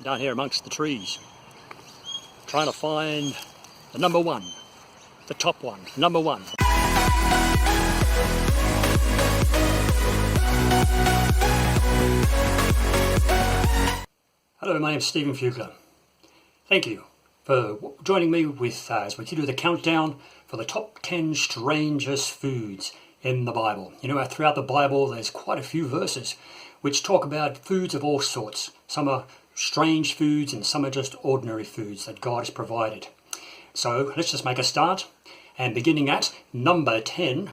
down here amongst the trees, trying to find the number one, the top one, number one. Hello, my name is Stephen Fugler. Thank you for joining me with as we do the countdown for the top 10 strangest foods in the Bible. You know, throughout the Bible there's quite a few verses which talk about foods of all sorts. Some are strange foods and some are just ordinary foods that God has provided. So let's just make a start. And beginning at number 10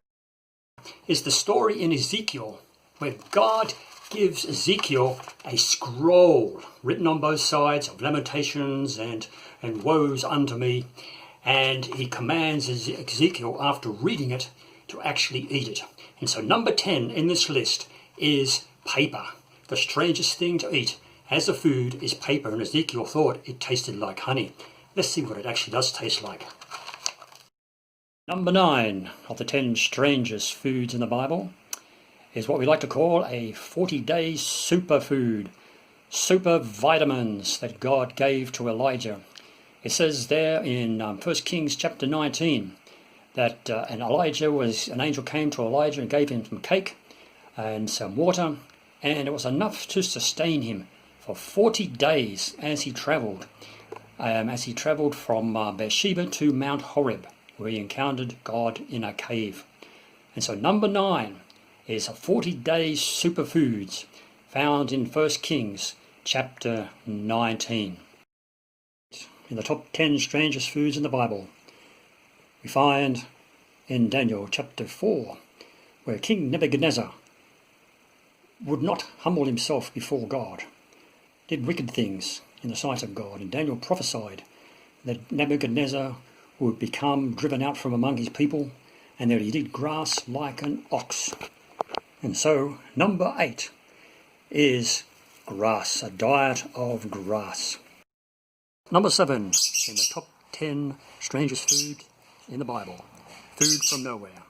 is the story in Ezekiel where God gives Ezekiel a scroll written on both sides of lamentations and woes unto me, and he commands Ezekiel after reading it to actually eat it. And so number 10 in this list is paper. The strangest thing to eat as a food is paper, and Ezekiel thought it tasted like honey. Let's see what it actually does taste like. Number 9 of the 10 strangest foods in the Bible is what we like to call a 40-day superfood, super vitamins that God gave to Elijah. It says there in 1 Kings chapter 19 that an angel came to Elijah and gave him some cake and some water, and it was enough to sustain him for 40 days as he travelled from Beersheba to Mount Horeb, where he encountered God in a cave. And so number 9 is a 40-day superfoods found in 1 Kings chapter 19. In the top 10 strangest foods in the Bible, we find in Daniel chapter 4, where King Nebuchadnezzar would not humble himself before God, did wicked things in the sight of God, and Daniel prophesied that Nebuchadnezzar would become driven out from among his people, and that he'd eat grass like an ox. And so number 8 is grass, a diet of grass. Number 7 in the top 10 strangest food in the Bible, food from nowhere.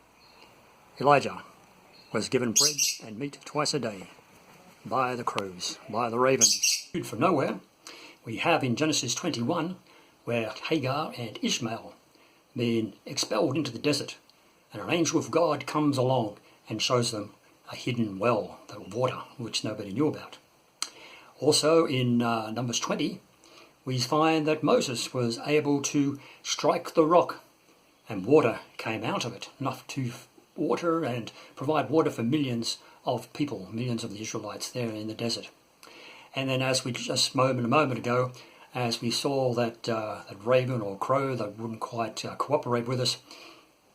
Elijah was given bread and meat twice a day by the crows, by the ravens. Food from nowhere we have in Genesis 21, where Hagar and Ishmael being expelled into the desert, and an angel of God comes along and shows them a hidden well, the water, which nobody knew about. Also in Numbers 20, we find that Moses was able to strike the rock and water came out of it, enough to water and provide water for millions of people, millions of the Israelites there in the desert. And then as we just a moment ago, as we saw that raven or crow that wouldn't quite cooperate with us,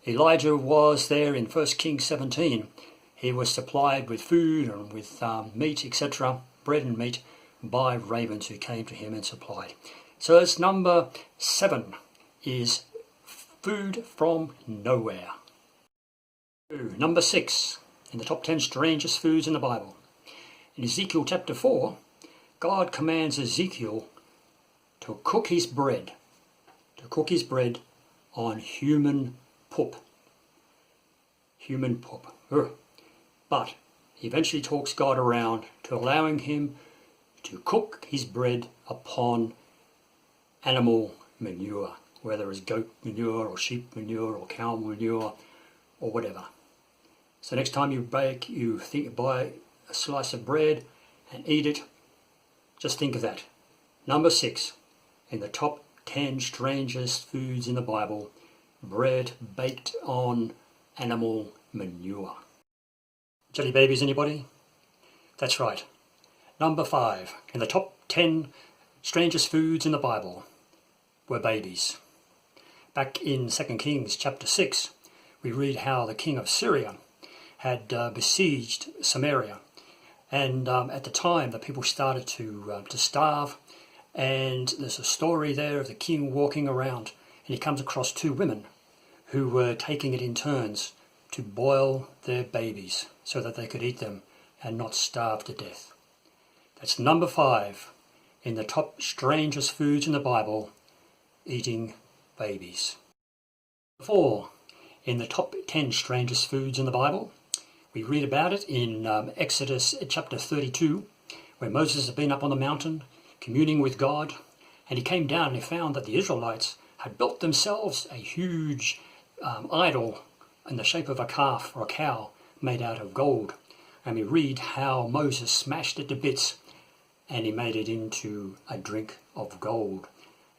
Elijah was there in 1 Kings 17. He was supplied with food and with meat, etc., bread and meat, by ravens who came to him and supplied. So that's number 7, is food from nowhere. Number 6 in the top 10 strangest foods in the Bible. In Ezekiel chapter 4, God commands Ezekiel to cook his bread on human poop. Human poop. But he eventually talks God around to allowing him to cook his bread upon animal manure, whether it's goat manure or sheep manure or cow manure or whatever. So next time you buy a slice of bread and eat it, just think of that. Number 6 in the top 10 strangest foods in the Bible, bread baked on animal manure. Jelly babies, anybody? That's right. Number 5 in the top 10 strangest foods in the Bible were babies. Back in 2 Kings chapter 6, we read how the king of Syria had besieged Samaria, and at the time the people started to starve, and there's a story there of the king walking around, and he comes across 2 women who were taking it in turns to boil their babies so that they could eat them and not starve to death. That's number 5 in the top strangest foods in the Bible, eating babies. 4 in the top 10 strangest foods in the Bible, we read about it in Exodus chapter 32, where Moses has been up on the mountain. communing with God, and he came down and he found that the Israelites had built themselves a huge idol in the shape of a calf or a cow made out of gold. And we read how Moses smashed it to bits and he made it into a drink of gold.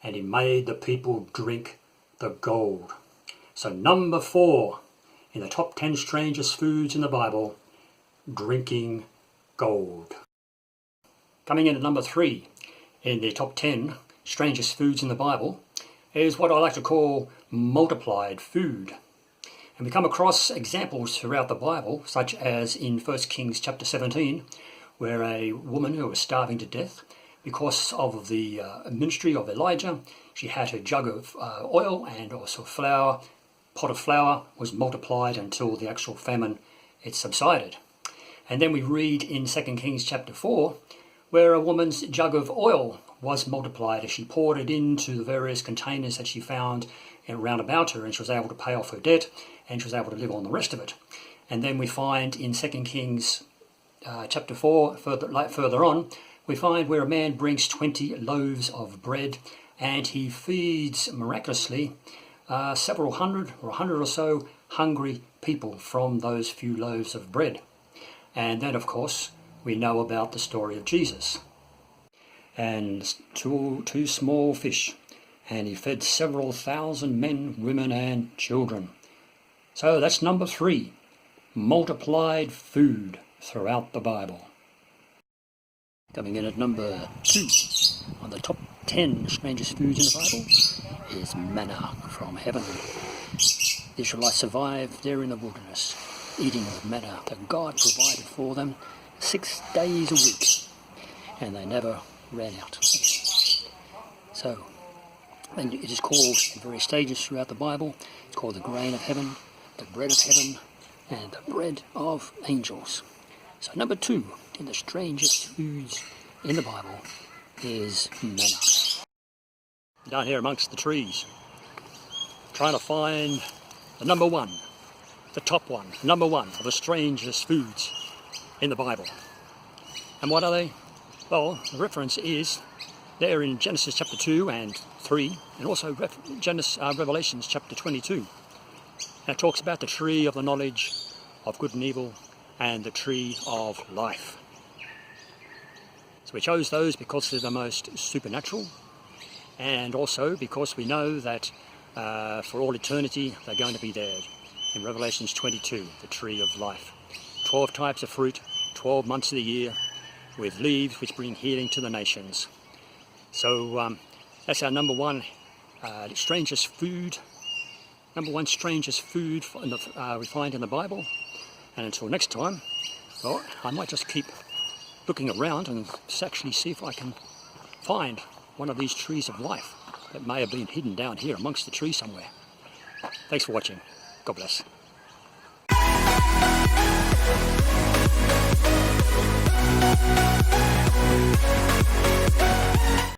And he made the people drink the gold. So number 4 in the top 10 strangest foods in the Bible, drinking gold. Coming in at number 3 in the top 10 strangest foods in the Bible is what I like to call multiplied food. And we come across examples throughout the Bible, such as in 1 Kings chapter 17, where a woman who was starving to death, because of the ministry of Elijah, she had a jug of oil and also flour. Pot of flour was multiplied until the actual famine it subsided. And then we read in 2 Kings chapter 4, where a woman's jug of oil was multiplied as she poured it into the various containers that she found around about her, and she was able to pay off her debt, and she was able to live on the rest of it. And then we find in 2 Kings chapter 4, further on, we find where a man brings 20 loaves of bread, and he feeds miraculously several hundred or 100 or so hungry people from those few loaves of bread. And then, of course, we know about the story of Jesus and two small fish, and he fed several thousand men, women and children. So that's number 3, multiplied food throughout the Bible. Coming in at number 2 on the top 10 strangest foods in the Bible is manna from heaven. The Israelites survived there in the wilderness, eating the manna that God provided for them 6 days a week, and they never ran out. So, and it is called in various stages throughout the Bible. It's called the grain of heaven, the bread of heaven, and the bread of angels. So number 2 in the strangest foods in the Bible is manna. Down here amongst the trees, trying to find the number 1, the top one, number 1 of the strangest foods in the Bible. And what are they? Well, the reference is there in Genesis chapter 2 and 3, and also Revelations chapter 22. And it talks about the tree of the knowledge of good and evil and the tree of life. So we chose those because they're the most supernatural, and also because we know that for all eternity they're going to be there. In Revelations 22, the tree of life. 12 types of fruit, 12 months of the year, with leaves which bring healing to the nations. So that's our number 1 strangest food. Number 1 strangest food we find in the Bible. And until next time, well, I might just keep looking around and actually see if I can find one of these trees of life that may have been hidden down here amongst the trees somewhere. Thanks for watching. God bless.